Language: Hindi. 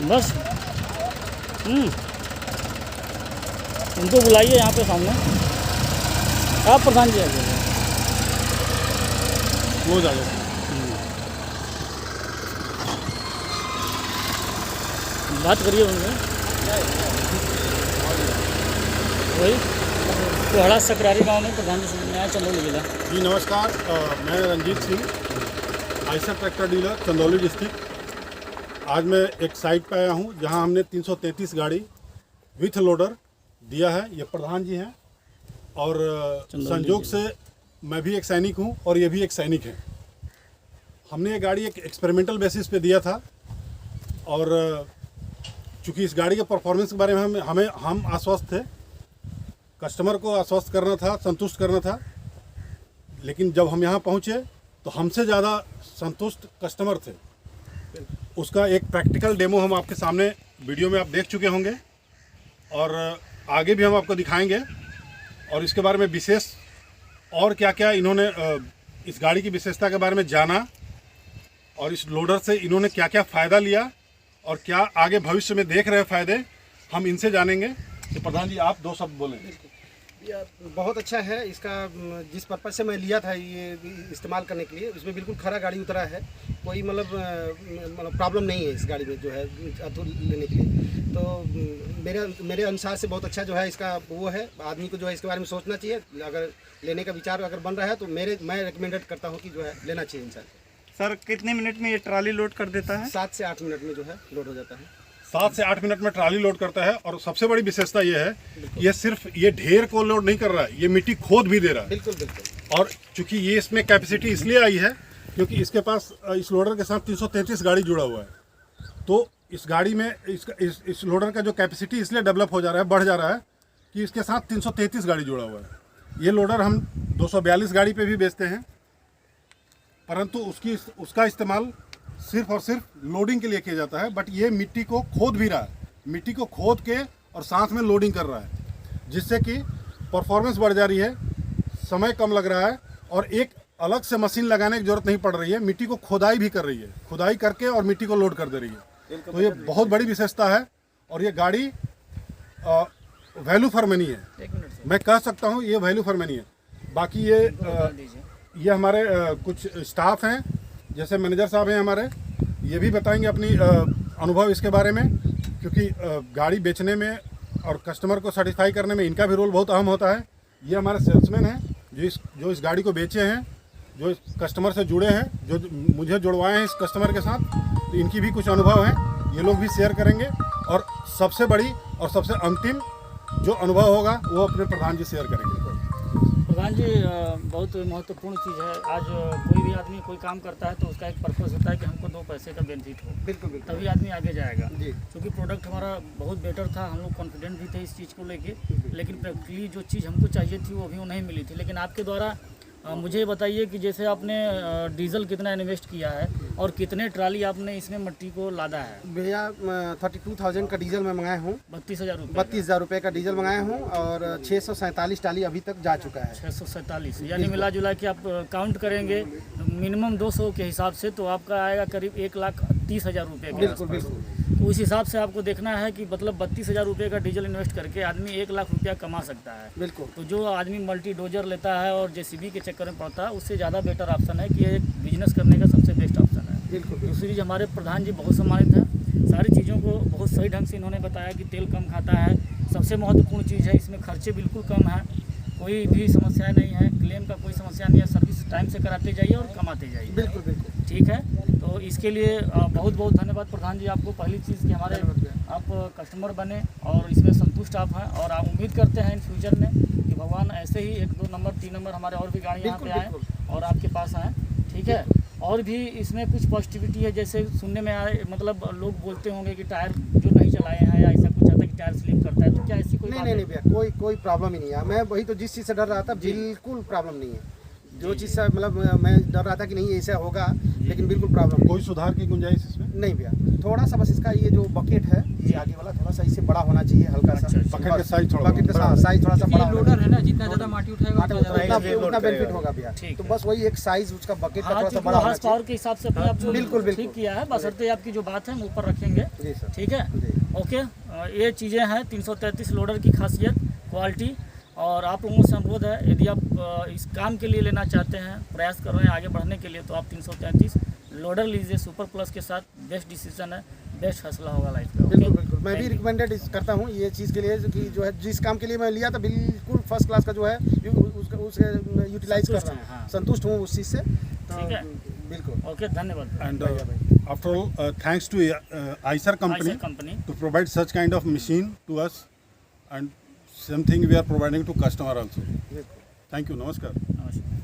बस इनको बुलाइए यहाँ पे सामने। आप प्रधान जी आ जाइए। वो जाएगा। बात करिए उनसे। वही कोहड़ा सकरारी गांव में प्रधान जी नया चंदौली जिला। जी नमस्कार, मैं Ranjit Singh, Eicher tractor dealer Chandauli district. आज मैं एक साइट पे आया हूँ जहाँ हमने 333 गाड़ी विथ लोडर दिया है। ये प्रधान जी हैं और संयोग से मैं भी एक सैनिक हूँ और ये भी एक सैनिक है। हमने ये गाड़ी एक एक्सपेरिमेंटल बेसिस पे दिया था और चूँकि इस गाड़ी के परफॉर्मेंस के बारे में हम आश्वस्त थे, कस्टमर को आश्वस्त करना था, संतुष्ट करना था। लेकिन जब हम यहाँ पहुँचे तो हमसे ज़्यादा संतुष्ट कस्टमर थे। उसका एक प्रैक्टिकल डेमो हम आपके सामने वीडियो में आप देख चुके होंगे और आगे भी हम आपको दिखाएंगे और इसके बारे में विशेष और क्या क्या इन्होंने इस गाड़ी की विशेषता के बारे में जाना और इस लोडर से इन्होंने क्या क्या फ़ायदा लिया और क्या आगे भविष्य में देख रहे फ़ायदे, हम इनसे जानेंगे। तो प्रधान जी आप दो शब्द बोलें। बहुत अच्छा है। इसका जिस पर्पज़ से मैं लिया था ये इस्तेमाल करने के लिए, इसमें बिल्कुल खरा गाड़ी उतरा है। कोई मतलब प्रॉब्लम नहीं है इस गाड़ी में जो है अतुल लेने के लिए। तो मेरे अनुसार से बहुत अच्छा जो है इसका वो है। आदमी को जो है इसके बारे में सोचना चाहिए। अगर लेने का विचार अगर बन रहा है तो मैं रिकमेंडेड करता हूँ कि जो है लेना चाहिए इंसान। सर कितने मिनट में ये ट्राली लोड कर देता है? 7 से 8 मिनट में जो है लोड हो जाता है। 7 से 8 मिनट में ट्राली लोड करता है और सबसे बड़ी विशेषता ये है कि ये सिर्फ ये ढेर को लोड नहीं कर रहा है, ये मिट्टी खोद भी दे रहा है। बिल्कुल बिल्कुल। और चूंकि ये इसमें कैपेसिटी इसलिए आई है क्योंकि इसके पास इस लोडर के साथ 333 गाड़ी जुड़ा हुआ है। तो इस गाड़ी में इस लोडर का जो कैपेसिटी इसलिए डेवलप हो जा रहा है, बढ़ जा रहा है कि इसके साथ 333 गाड़ी जुड़ा हुआ है। ये लोडर हम 242 गाड़ी पे भी बेचते हैं, परंतु उसका इस्तेमाल सिर्फ और सिर्फ लोडिंग के लिए किया जाता है। बट ये मिट्टी को खोद भी रहा है, मिट्टी को खोद के और साथ में लोडिंग कर रहा है, जिससे कि परफॉर्मेंस बढ़ जा रही है, समय कम लग रहा है और एक अलग से मशीन लगाने की जरूरत नहीं पड़ रही है। मिट्टी को खोदाई भी कर रही है, खुदाई करके और मिट्टी को लोड कर दे रही है। तो ये बहुत बड़ी विशेषता है और ये गाड़ी वैल्यू फॉर मनी है। मैं कह सकता हूँ ये वैल्यू फॉर मनी है। बाकी ये हमारे कुछ स्टाफ हैं, जैसे मैनेजर साहब हैं हमारे, ये भी बताएंगे अपनी अनुभव इसके बारे में, क्योंकि गाड़ी बेचने में और कस्टमर को सेटिस्फाई करने में इनका भी रोल बहुत अहम होता है। ये हमारे सेल्समैन हैं जो इस गाड़ी को बेचे हैं, जो इस कस्टमर से जुड़े हैं, जो मुझे जुड़वाए हैं इस कस्टमर के साथ। तो इनकी भी कुछ अनुभव हैं, ये लोग भी शेयर करेंगे। और सबसे बड़ी और सबसे अंतिम जो अनुभव होगा वो अपने प्रधान जी शेयर करेंगे। प्रधान जी बहुत महत्वपूर्ण चीज़ है। आज कोई भी आदमी कोई काम करता है तो उसका एक पर्पस होता है कि हमको 2 पैसे का बेनिफिट हो। बिल्कुल बिल्कुल। तभी आदमी आगे जाएगा। क्योंकि प्रोडक्ट हमारा बहुत बेटर था, हम लोग कॉन्फिडेंट भी थे इस चीज़ को लेके, लेकिन प्रैक्टिकली जो चीज़ हमको चाहिए थी वो अभी नहीं मिली थी। लेकिन आपके द्वारा मुझे बताइए कि जैसे आपने डीजल कितना इन्वेस्ट किया है और कितने ट्राली आपने इसमें मिट्टी को लादा है? भैया 32,000 का डीजल मैं मंगाया हूँ। 32,000 रुपये? 32,000 रुपये का डीजल मंगाया हूँ और 647 ट्राली अभी तक जा चुका है। 647 यानी मिला जुला के आप काउंट करेंगे मिनिमम 200 के हिसाब से तो आपका आएगा करीब 1,30,000 रुपये के। बिल्कुल बिल्कुल। तो उस हिसाब से आपको देखना है कि मतलब 32,000 रुपये का डीजल इन्वेस्ट करके आदमी 1 लाख रुपया कमा सकता है। बिल्कुल। तो जो आदमी मल्टी डोजर लेता है और जेसीबी के चक्कर में पड़ता है, उससे ज़्यादा बेटर ऑप्शन है कि एक बिजनेस करने का सबसे बेस्ट ऑप्शन है। बिल्कुल। दूसरी चीज़, हमारे प्रधान जी बहुत सम्मानित हैं, सारी चीज़ों को बहुत सही ढंग से इन्होंने बताया कि तेल कम खाता है, सबसे महत्वपूर्ण चीज़ है। इसमें खर्चे बिल्कुल कम है, कोई भी समस्या नहीं है, क्लेम का कोई समस्या नहीं है। सर्विस टाइम से कराते जाइए और कमाते जाइए। बिल्कुल बिल्कुल। ठीक है, तो इसके लिए बहुत बहुत धन्यवाद प्रधान जी आपको। पहली चीज़ कि हमारे आप कस्टमर बने और इसमें संतुष्ट आप हैं और आप उम्मीद करते हैं इन फ्यूचर में कि भगवान ऐसे ही 1, 2 नंबर 3 नंबर हमारे और भी गाड़ी यहाँ पे आए और आपके पास आएँ। ठीक है, और भी इसमें कुछ पॉजिटिविटी है, जैसे सुनने में आए, मतलब लोग बोलते होंगे कि टायर जो नहीं चलाए हैं या ऐसा कुछ आता है कि टायर स्लिप करता है, तो क्या ऐसी कोई नहीं भैया, कोई प्रॉब्लम ही नहीं है। मैं वही तो जिस चीज़ से डर रहा था बिल्कुल प्रॉब्लम नहीं है। जो चीज़ से मतलब मैं डर रहा था कि नहीं ऐसा होगा, लेकिन बिल्कुल प्रॉब्लम। कोई सुधार की गुंजाइश इसमें नहीं भैया, थोड़ा सा बस इसका ये जो बकेट है ये आगे वाला थोड़ा सा इससे बड़ा होना चाहिए, हल्का सा। बकेट का साइज थोड़ा बड़ा लोडर है ना, जितना ज़्यादा माटी उठाएगा माटी उतना बेनिफिट होगा भैया। ठीक तो है। बस वही एक साइज उसका बकेट का हाँ, थोड़ा सा क्योंकि बड़ा होना हॉर्स पावर के हिसाब से अपने आप बिल्कुल, बिल्कुल। ठीक किया है, बशर्ते आपकी जो बात है हम ऊपर रखेंगे। जी सर। ठीक है, जी। ओके। ये चीज़ें हैं 333 लोडर की खासियत, क्वालिटी। और आप लोगों से अनुरोध है, यदि आप इस काम के लिए लेना चाहते हैं, प्रयास कर रहे हैं आगे बढ़ने के लिए, तो आप 333 लोडर लीजिए सुपर प्लस के साथ। बेस्ट डिसीजन है, बेस्ट फैसला होगा लाइफ का। बिल्कुल बिल्कुल, मैं भी रिकमेंडेड करता हूँ ये चीज़ के लिए कि जो है जिस काम के लिए मैं लिया था बिल्कुल फर्स्ट क्लास का जो है उसके यूटिलाइज कर रहा हूँ, हाँ। संतुष्ट हूँ उस चीज़ से। तो ठीक है। बिल्कुल ओके, धन्यवाद। And after all, thanks to Eicher company Eicher company to provide such kind of machine to us, and same thing we are providing to customer also. Thank you. Namaskar. नमस्कार।